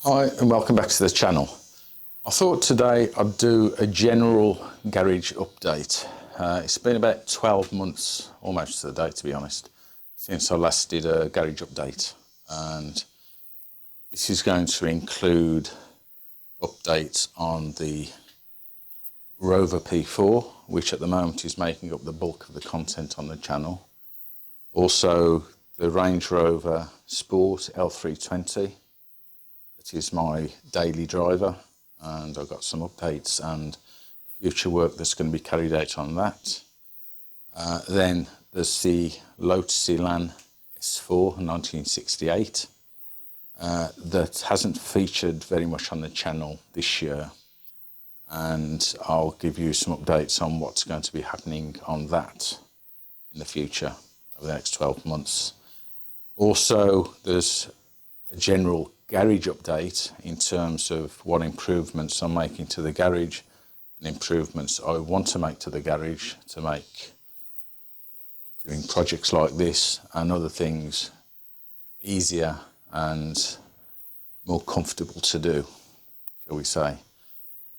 Hi and welcome back to the channel. I thought today I'd do a general garage update. It's been about 12 months, almost to the day to be honest, since I last did a garage update, and this is going to include updates on the Rover P4, which at the moment is making up the bulk of the content on the channel. Also the Range Rover Sport L320. It is my daily driver, and I've got some updates and future work that's going to be carried out on that. Then there's the Lotus Elan S4 1968 that hasn't featured very much on the channel this year, and I'll give you some updates on what's going to be happening on that in the future over the next 12 months. Also, there's a general garage update in terms of what improvements I'm making to the garage and improvements I want to make to the garage to make doing projects like this and other things easier and more comfortable to do, shall we say.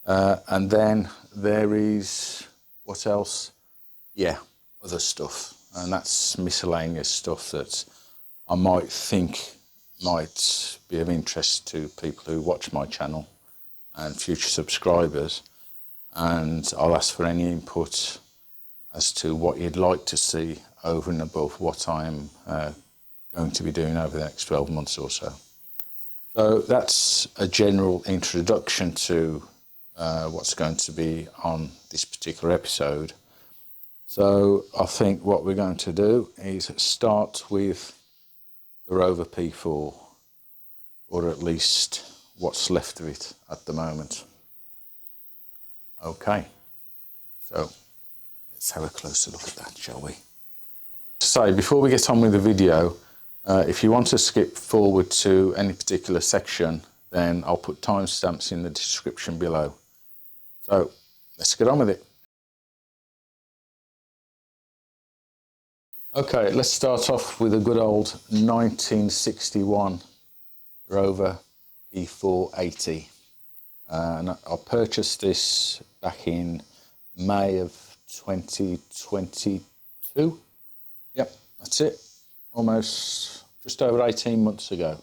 And then there is, what else? Yeah, other stuff, and that's miscellaneous stuff that I might think might be of interest to people who watch my channel and future subscribers, and I'll ask for any input as to what you'd like to see over and above what I'm going to be doing over the next 12 months or so. So that's a general introduction to what's going to be on this particular episode. So I think what we're going to do is start with the Rover P4, or at least what's left of it at the moment. Okay, so let's have a closer look at that, shall we? So before we get on with the video, if you want to skip forward to any particular section, then I'll put timestamps in the description below. So let's get on with it. Okay, let's start off with a good old 1961 Rover P480. And I purchased this back in May of 2022. Yep, that's it. Almost just over 18 months ago.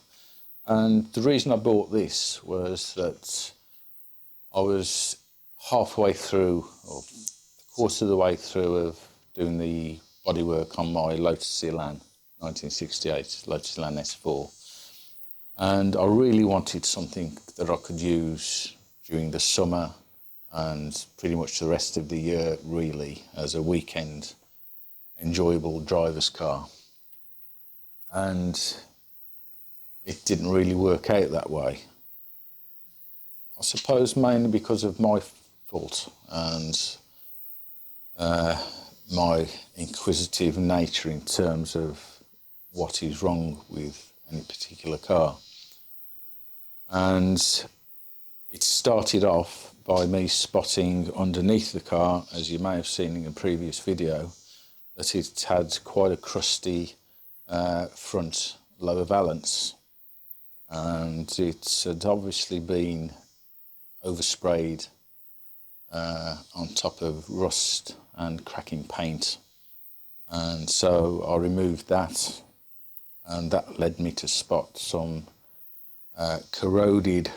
And the reason I bought this was that I was halfway through, or a quarter of the way through, of doing the bodywork on my Lotus Elan 1968 Lotus Elan S4, and I really wanted something that I could use during the summer and pretty much the rest of the year, really, as a weekend enjoyable driver's car. And it didn't really work out that way, I suppose mainly because of my fault and my inquisitive nature in terms of what is wrong with any particular car. And it started off by me spotting underneath the car, as you may have seen in a previous video, that it had quite a crusty front lower valance, and it had obviously been oversprayed on top of rust and cracking paint, and so I removed that, and that led me to spot some corroded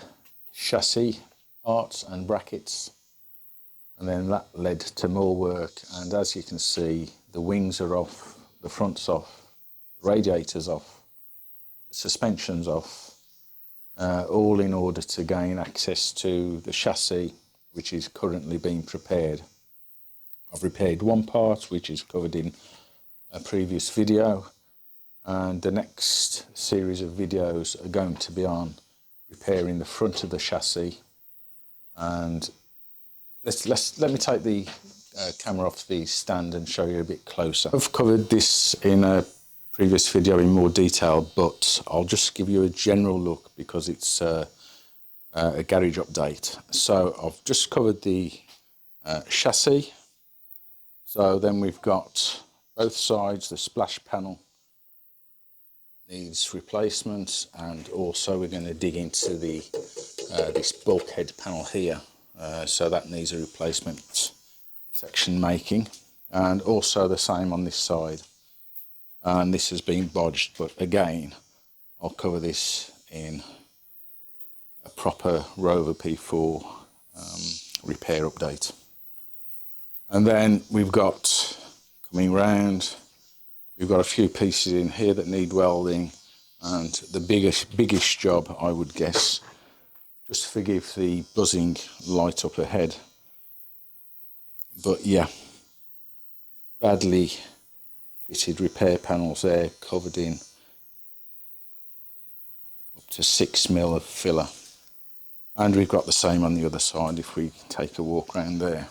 chassis parts and brackets, and then that led to more work, and as you can see, the wings are off, the front's off, the radiator's off, the suspension's off, all in order to gain access to the chassis, which is currently being prepared. I've repaired one part, which is covered in a previous video, and the next series of videos are going to be on repairing the front of the chassis. And let me take the camera off the stand and show you a bit closer. I've covered this in a previous video in more detail, but I'll just give you a general look because it's a garage update. So I've just covered the chassis. So then we've got both sides, the splash panel needs replacement, and also we're going to dig into the this bulkhead panel here, so that needs a replacement section making, and also the same on this side, and this has been bodged, but again I'll cover this in a proper Rover P4 repair update. And then we've got, coming round, we've got a few pieces in here that need welding, and the biggest job, I would guess, just forgive the buzzing light up ahead, but yeah, badly fitted repair panels there, covered in up to 6mm of filler. And we've got the same on the other side if we take a walk around there.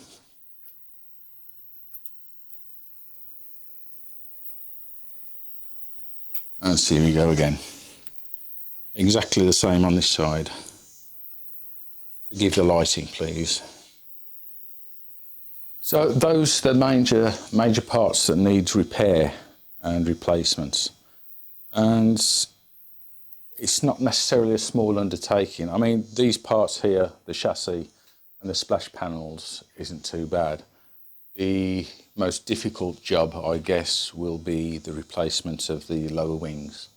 And so here we go again. Exactly the same on this side. Forgive the lighting, please. So those are the major parts that need repair and replacements. And it's not necessarily a small undertaking. I mean, these parts here, the chassis and the splash panels, isn't too bad. The most difficult job, I guess, will be the replacement of the lower wings.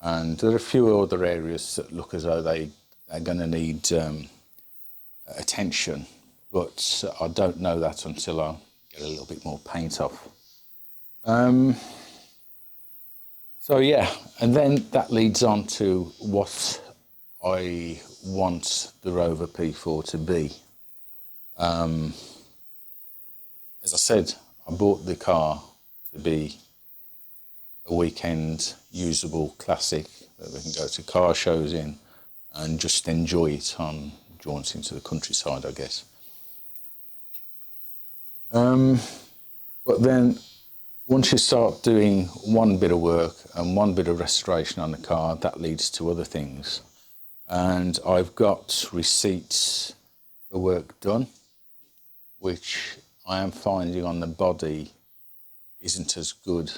And there are a few other areas that look as though they are going to need attention, but I don't know that until I get a little bit more paint off. So yeah, and then that leads on to what I want the Rover P4 to be. As I said, I bought the car to be a weekend usable classic that we can go to car shows in and just enjoy it on jaunts into the countryside, I guess. But then once you start doing one bit of work and one bit of restoration on the car, that leads to other things. And I've got receipts for work done, which I am finding on the body isn't as good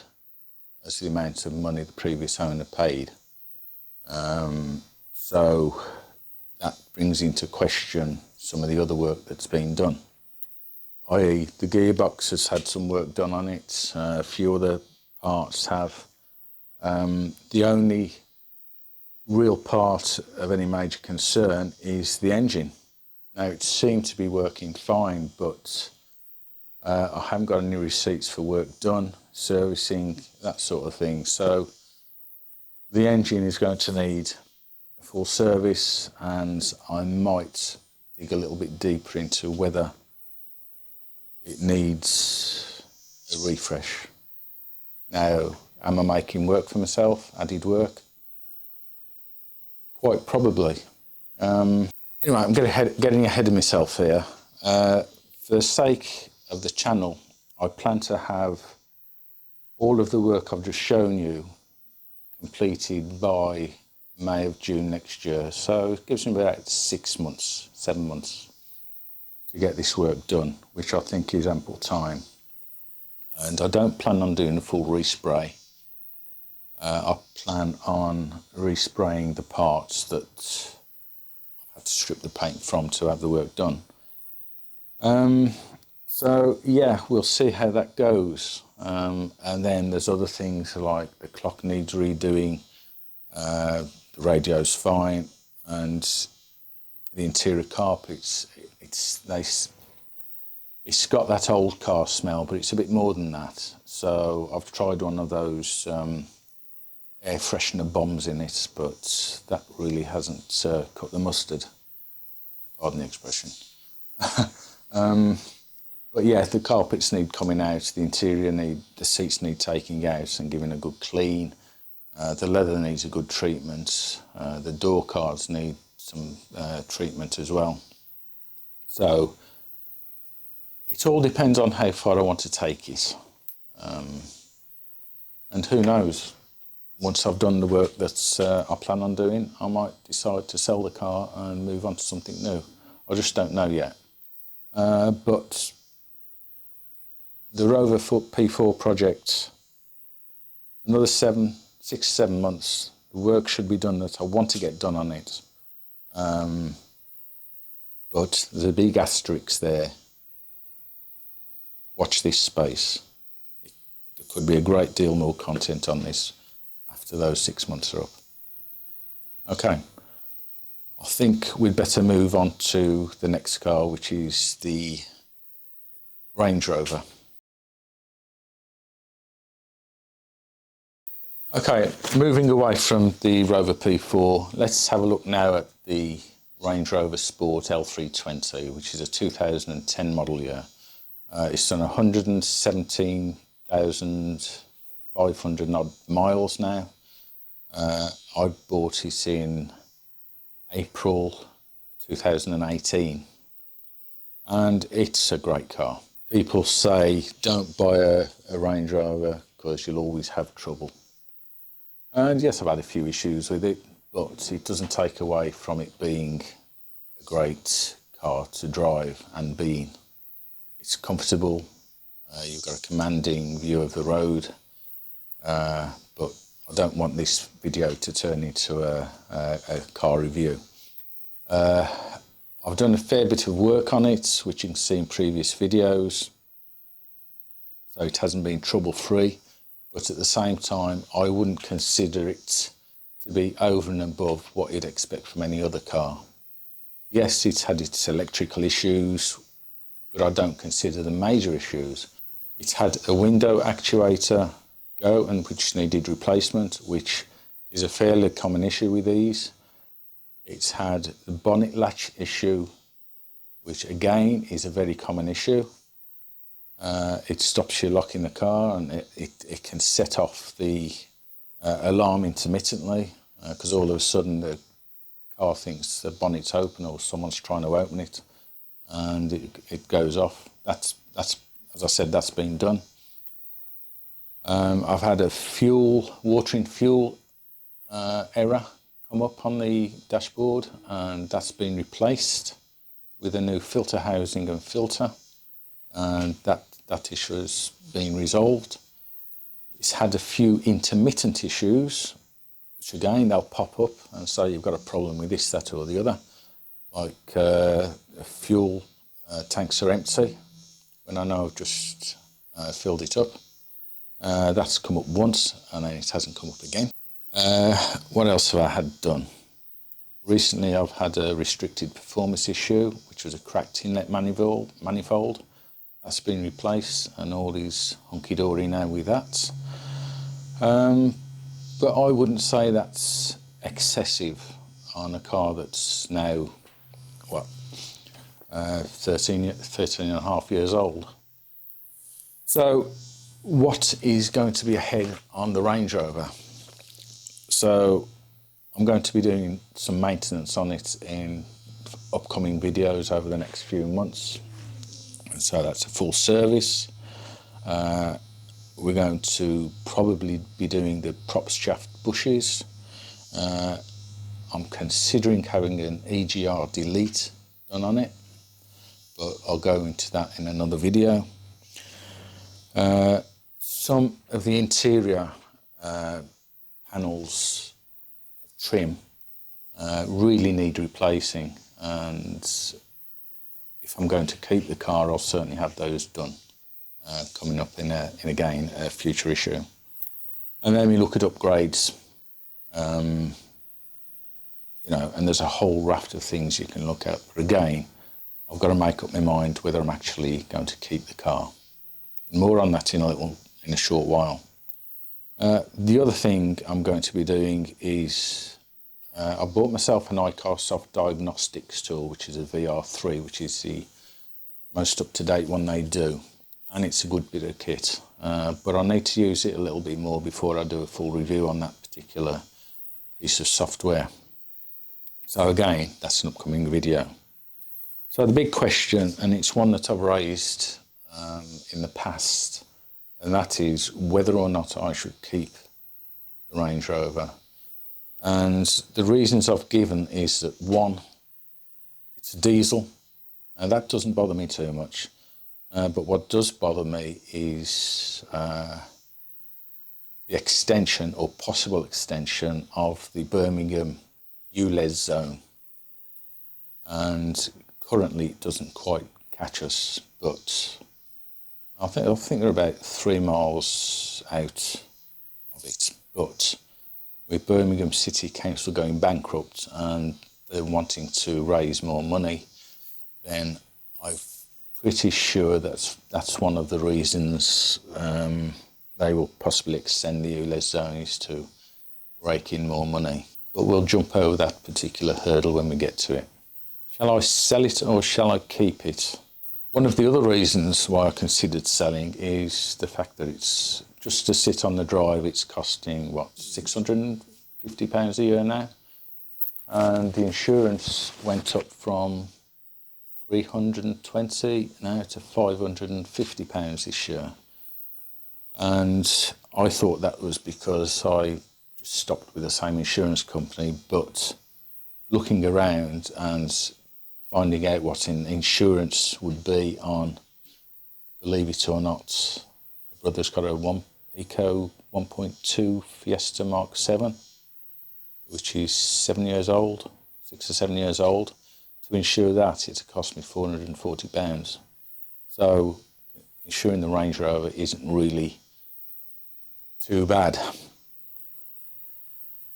as the amount of money the previous owner paid. So that brings into question some of the other work that's been done. i.e. the gearbox has had some work done on it, a few other parts have. The only real part of any major concern is the engine. Now, it seemed to be working fine, but I haven't got any receipts for work done, servicing, that sort of thing. So the engine is going to need a full service, and I might dig a little bit deeper into whether it needs a refresh. Now, am I making work for myself, added work? Quite probably. Anyway, I'm getting ahead of myself here. For the sake of the channel, I plan to have all of the work I've just shown you completed by May of June next year. So it gives me about 6 months, 7 months to get this work done, which I think is ample time. And I don't plan on doing a full respray. I plan on respraying the parts that I've had to strip the paint from to have the work done. So yeah, we'll see how that goes. And then there's other things like the clock needs redoing, the radio's fine, and the interior carpets, it's got that old car smell, but it's a bit more than that. So I've tried one of those air freshener bombs in it, but that really hasn't cut the mustard. Pardon the expression. But yeah, the carpets need coming out, the seats need taking out and giving a good clean. The leather needs a good treatment. The door cards need some treatment as well. So it all depends on how far I want to take it. And who knows, once I've done the work that I plan on doing, I might decide to sell the car and move on to something new. I just don't know yet. But the Rover P4 project, another 7 6 7 months, the work should be done that I want to get done on it. But there's a big asterisk there. Watch this space. There could be a great deal more content on this after those 6 months are up. Okay, I think we'd better move on to the next car, which is the Range Rover. Okay, moving away from the Rover P4, let's have a look now at the Range Rover Sport L320, which is a 2010 model year. It's done 117,500 odd miles now. I bought it in April 2018, and it's a great car. People say don't buy a Range Rover because you'll always have trouble. And yes, I've had a few issues with it, but it doesn't take away from it being a great car to drive and be in. It's comfortable, you've got a commanding view of the road, but I don't want this video to turn into a car review. I've done a fair bit of work on it, which you can see in previous videos, so it hasn't been trouble-free. But at the same time, I wouldn't consider it to be over and above what you'd expect from any other car. Yes, it's had its electrical issues, but I don't consider them major issues. It's had a window actuator go and which needed replacement, which is a fairly common issue with these. It's had the bonnet latch issue, which again is a very common issue. It stops you locking the car, and it can set off the alarm intermittently because all of a sudden the car thinks the bonnet's open or someone's trying to open it, and it goes off. That's as I said, that's been done. I've had a watering fuel error come up on the dashboard, and that's been replaced with a new filter housing and filter, and that issue has been resolved. It's had a few intermittent issues, which again they'll pop up and say you've got a problem with this, that or the other, like fuel tanks are empty when I know I've just filled it up. That's come up once and then it hasn't come up again. What else have I had done? Recently I've had a restricted performance issue, which was a cracked inlet manifold. That's been replaced and all is hunky-dory now with that. But I wouldn't say that's excessive on a car that's now, what, 13 and a half years old. So what is going to be ahead on the Range Rover? So I'm going to be doing some maintenance on it in upcoming videos over the next few months. And so that's a full service. We're going to probably be doing the prop shaft bushes. I'm considering having an EGR delete done on it, but I'll go into that in another video. Some of the interior panels trim really need replacing, and if I'm going to keep the car, I'll certainly have those done coming up in again a future issue. And then we look at upgrades, you know, and there's a whole raft of things you can look at. But again, I've got to make up my mind whether I'm actually going to keep the car. And more on that in a short while. The other thing I'm going to be doing is I bought myself an iCarSoft diagnostics tool, which is a VR3, which is the most up-to-date one they do, and it's a good bit of kit. But I need to use it a little bit more before I do a full review on that particular piece of software. So again, that's an upcoming video. So the big question, and it's one that I've raised in the past, and that is whether or not I should keep the Range Rover. And the reasons I've given is that, one, it's a diesel, and that doesn't bother me too much. But what does bother me is the extension or possible extension of the Birmingham ULEZ zone, and currently it doesn't quite catch us, but I think they're about 3 miles out of it. But with Birmingham City Council going bankrupt and they're wanting to raise more money, then I'm pretty sure that's one of the reasons they will possibly extend the ULEZ zone, is to rake in more money. But we'll jump over that particular hurdle when we get to it. Shall I sell it or shall I keep it? One of the other reasons why I considered selling is the fact that it's just to sit on the drive. It's costing, what, £650 a year now? And the insurance went up from £320 now to £550 this year. And I thought that was because I just stopped with the same insurance company, but looking around and finding out what insurance would be on, believe it or not, my brother's got a Eco 1.2 Fiesta Mark 7, which is 7 years old, 6 or 7 years old. To insure that, it's cost me £440. So insuring the Range Rover isn't really too bad.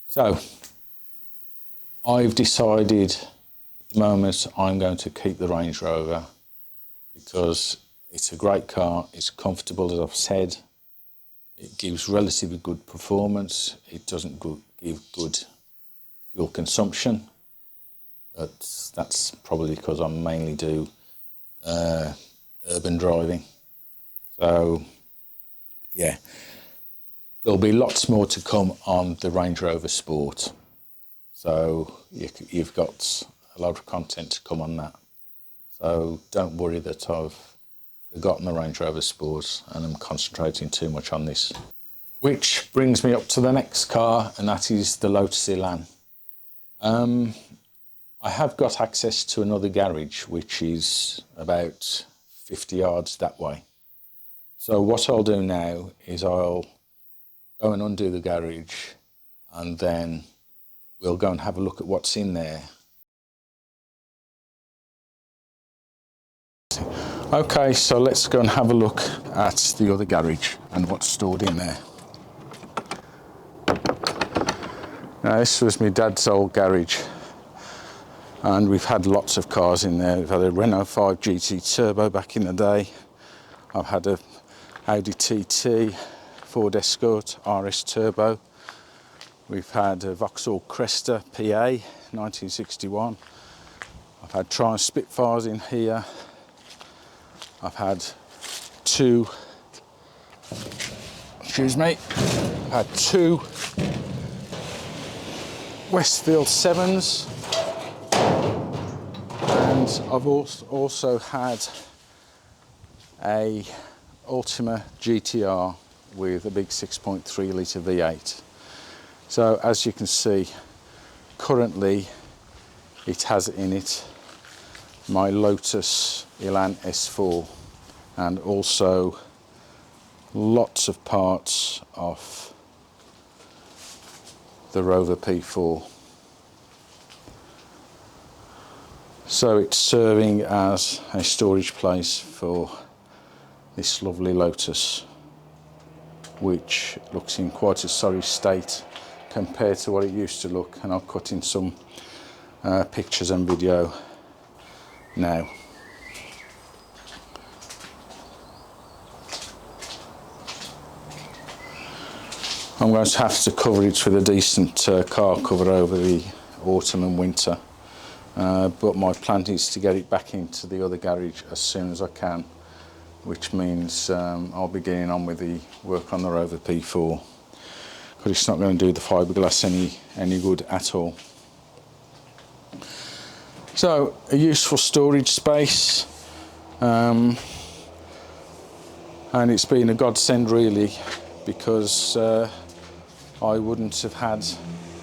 So I've decided at the moment I'm going to keep the Range Rover because it's a great car, it's comfortable, as I've said, it gives relatively good performance, it doesn't give good fuel consumption, but that's probably because I mainly do urban driving. So yeah, there'll be lots more to come on the Range Rover Sport. So you've got a lot of content to come on that. So don't worry that I've forgotten the Range Rover Sport and I'm concentrating too much on this. Which brings me up to the next car, and that is the Lotus Elan. I have got access to another garage which is about 50 yards that way. So what I'll do now is I'll go and undo the garage and then we'll go and have a look at what's in there. Okay, so let's go and have a look at the other garage and what's stored in there. Now, this was my dad's old garage, and we've had lots of cars in there. We've had a Renault 5 GT Turbo back in the day. I've had a Audi TT, Ford Escort RS Turbo. We've had a Vauxhall Cresta PA 1961. I've had Triumph Spitfires in here. I've had two Westfield 7s, and I've also had a Ultima GTR with a big 6.3 litre V8. So as you can see, currently it has in it my Lotus Elan S4 and also lots of parts of the Rover P4. So it's serving as a storage place for this lovely Lotus, which looks in quite a sorry state compared to what it used to look, and I'll cut in some pictures and video now. I'm going to have to cover it with a decent car cover over the autumn and winter, but my plan is to get it back into the other garage as soon as I can, which means I'll be getting on with the work on the Rover P4, because it's not going to do the fiberglass any good at all. So, a useful storage space, and it's been a godsend really, because I wouldn't have had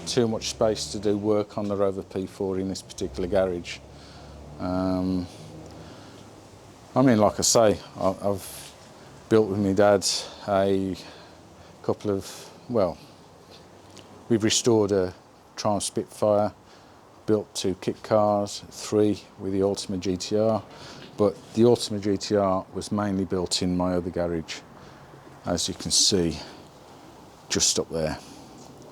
too much space to do work on the Rover P4 in this particular garage. I mean, like I say, I've built with my dad a couple of well, we've restored a Triumph Spitfire, built 2 kit cars, 3 with the Ultima GTR, but the Ultima GTR was mainly built in my other garage, as you can see just up there.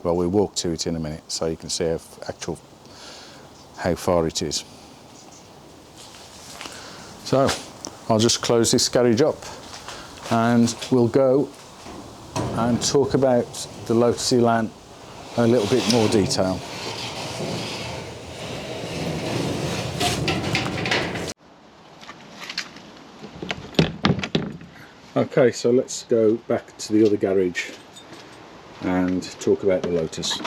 Well, we'll walk to it in a minute so you can see how far it is. So I'll just close this garage up and we'll go and talk about the Lotus Elan in a little bit more detail. Okay, so let's go back to the other garage and talk about the Lotus.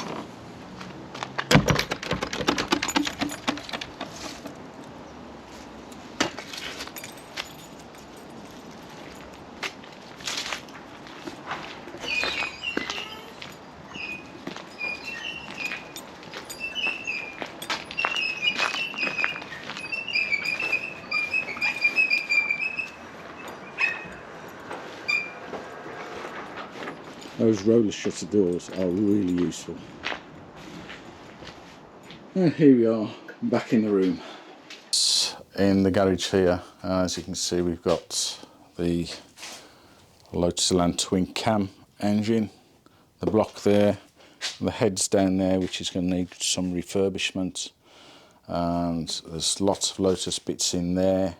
Those roller shutter doors are really useful. And here we are, back in the room. In the garage here, as you can see, we've got the Lotus Elan twin cam engine, the block there, the heads down there, which is going to need some refurbishment. And there's lots of Lotus bits in there.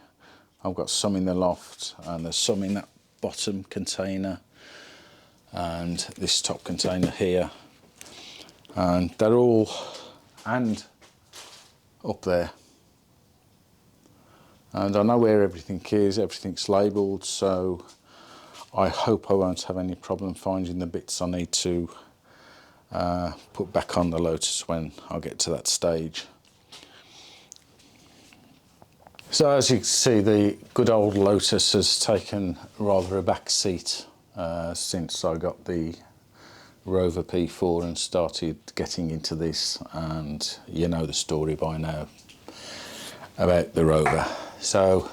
I've got some in the loft, and there's some in that bottom container, and this top container here, and they're all up there, and I know where everything is, everything's labelled, so I hope I won't have any problem finding the bits I need to put back on the Lotus when I get to that stage. So as you can see, the good old Lotus has taken rather a back seat since I got the Rover P4 and started getting into this, and you know the story by now about the Rover. So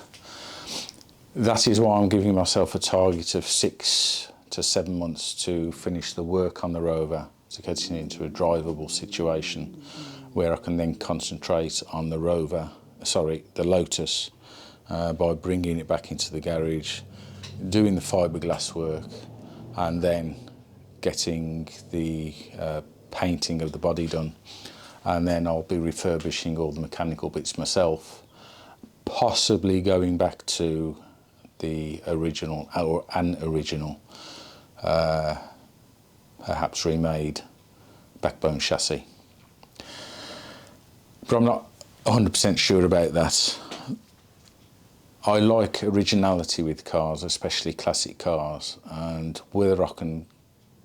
that is why I'm giving myself a target of 6 to 7 months to finish the work on the Rover, to get it into a drivable situation where I can then concentrate on the Lotus, by bringing it back into the garage, doing the fiberglass work, and then getting the painting of the body done, and then I'll be refurbishing all the mechanical bits myself, possibly going back to the original, or an original, perhaps remade backbone chassis. But I'm not 100% sure about that. I like originality with cars, especially classic cars, and whether I can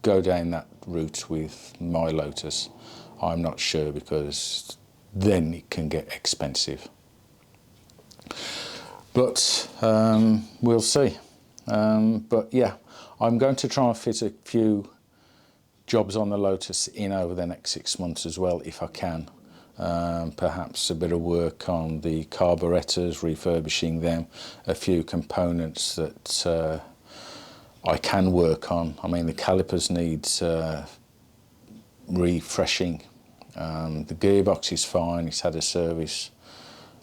go down that route with my Lotus, I'm not sure, because then it can get expensive. But we'll see. But yeah, I'm going to try and fit a few jobs on the Lotus in over the next 6 months as well, if I can. Perhaps a bit of work on the carburetors, refurbishing them, a few components that I can work on. I mean, the calipers need refreshing. The gearbox is fine, it's had a service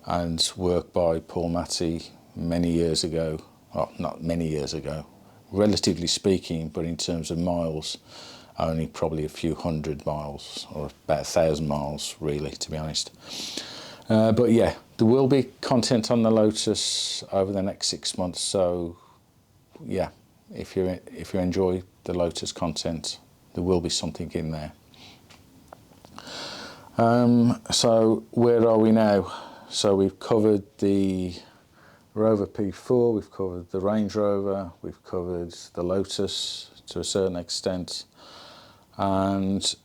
and work by Paul Matty many years ago. Well, not many years ago, relatively speaking, but in terms of miles, only probably a few hundred miles, or about 1,000 miles really, to be honest. But yeah, there will be content on the Lotus over the next 6 months, so yeah, if you enjoy the Lotus content, there will be something in there. So where are we now? So we've covered the Rover P4, we've covered the Range Rover, we've covered the Lotus to a certain extent. And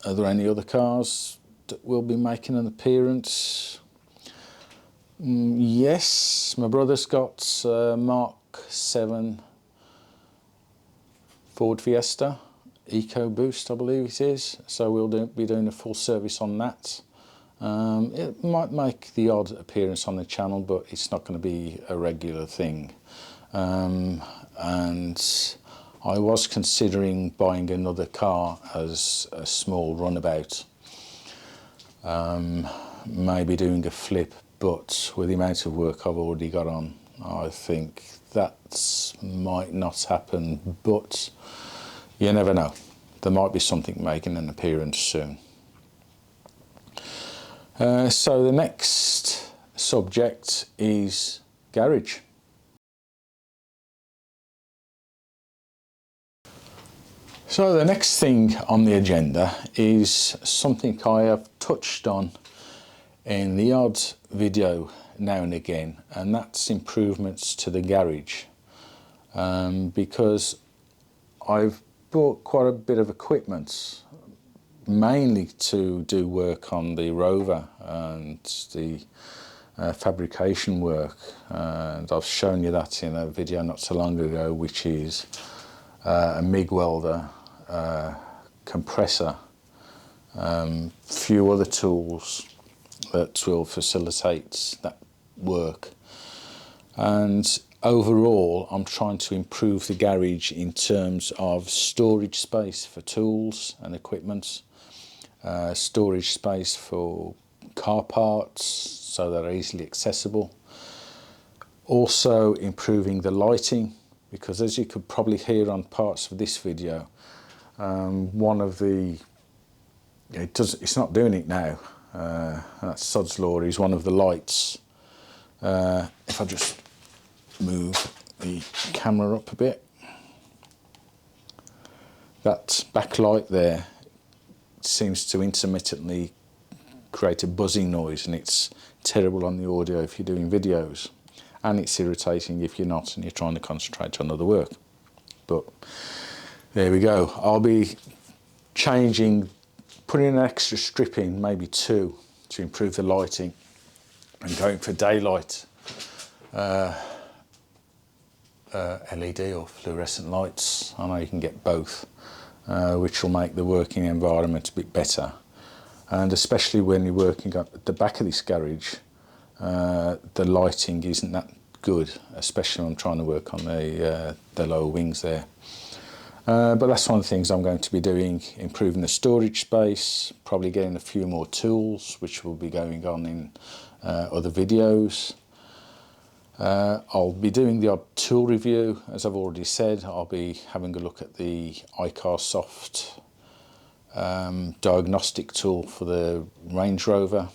are there any other cars that will be making an appearance? Yes, my brother's got Mark 7 Ford Fiesta EcoBoost, I believe it is. So we'll be doing a full service on that. It might make the odd appearance on the channel, but it's not going to be a regular thing. And I was considering buying another car as a small runabout, maybe doing a flip, but with the amount of work I've already got on, I think that might not happen, but you never know. There might be something making an appearance soon. So the next subject is garage. So the next thing on the agenda is something I have touched on in the odd video now and again, and that's improvements to the garage, because I've bought quite a bit of equipment, mainly to do work on the Rover and the fabrication work, and I've shown you that in a video not so long ago, which is a MIG welder, compressor, few other tools that will facilitate that work. And overall, I'm trying to improve the garage in terms of storage space for tools and equipment, storage space for car parts so they're easily accessible. Also improving the lighting, because as you could probably hear on parts of this video, one of the, it's not doing it now, that's Sod's Law, is one of the lights. If I just move the camera up a bit, that backlight there seems to intermittently create a buzzing noise, and it's terrible on the audio if you're doing videos, and it's irritating if you're not and you're trying to concentrate on other work. But there we go. I'll be changing, putting an extra strip in, maybe two, to improve the lighting, and going for daylight LED or fluorescent lights. I know you can get both, which will make the working environment a bit better. And especially when you're working at the back of this garage, the lighting isn't that good, especially when I'm trying to work on the lower wings there. But that's one of the things I'm going to be doing, improving the storage space, probably getting a few more tools, which will be going on in other videos. I'll be doing the odd tool review, as I've already said. I'll be having a look at the iCarSoft diagnostic tool for the Range Rover,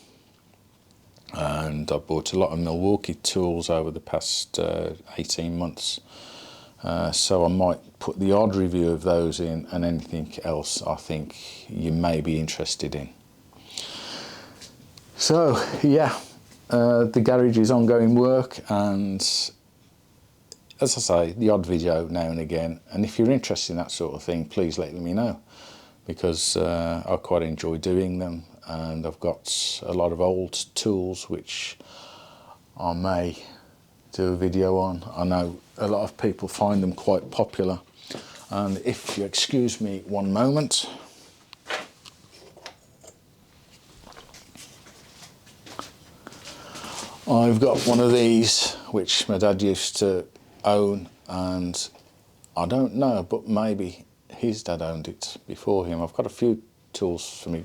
and I've bought a lot of Milwaukee tools over the past 18 months. So I might put the odd review of those in, and anything else I think you may be interested in. So yeah, the garage is ongoing work, and as I say, the odd video now and again, and if you're interested in that sort of thing, please let me know, because I quite enjoy doing them, and I've got a lot of old tools which I may do a video on. I know a lot of people find them quite popular, and if you excuse me one moment. I've got one of these which my dad used to own, and I don't know, but maybe his dad owned it before him. I've got a few tools from my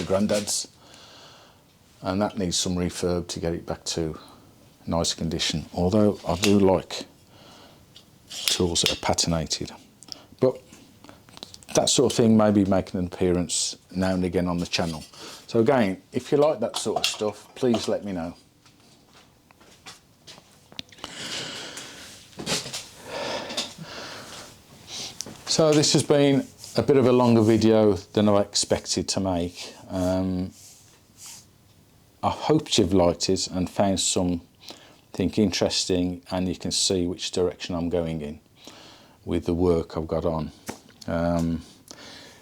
granddad's, and that needs some refurb to get it back to nice condition, although I do like tools that are patinated. But that sort of thing may be making an appearance now and again on the channel. So again, if you like that sort of stuff, please let me know. So this has been a bit of a longer video than I expected to make. I hope you've liked it and found something interesting, and you can see which direction I'm going in with the work I've got on.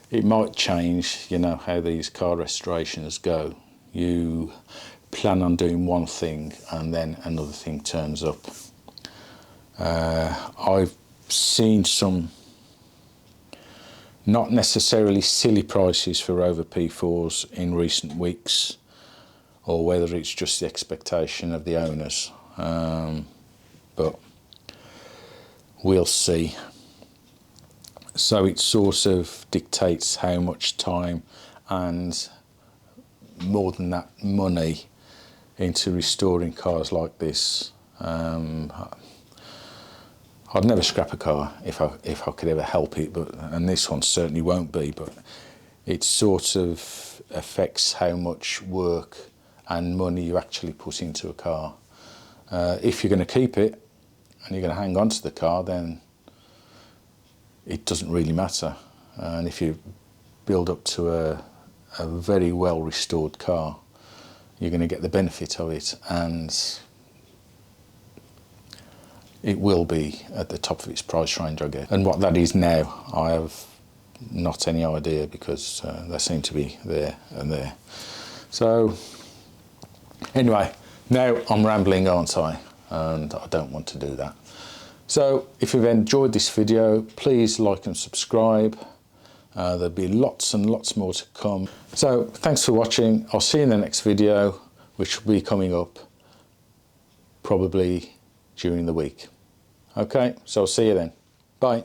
It might change, you know how these car restorations go. You plan on doing one thing and then another thing turns up. I've seen some not necessarily silly prices for Rover P4s in recent weeks, or whether it's just the expectation of the owners, but we'll see. So it sort of dictates how much time and more than that money into restoring cars like this. I'd never scrap a car if I could ever help it, and this one certainly won't be, but it sort of affects how much work and money you actually put into a car. If you're going to keep it and you're going to hang on to the car, then it doesn't really matter. And if you build up to a very well restored car, you're going to get the benefit of it, and it will be at the top of its price range, I guess. And what that is now, I have not any idea, because they seem to be there and there. So anyway, now I'm rambling, aren't I? And I don't want to do that. So if you've enjoyed this video, please like and subscribe. There'll be lots and lots more to come. So thanks for watching. I'll see you in the next video, which will be coming up probably during the week. Okay, so I'll see you then. Bye.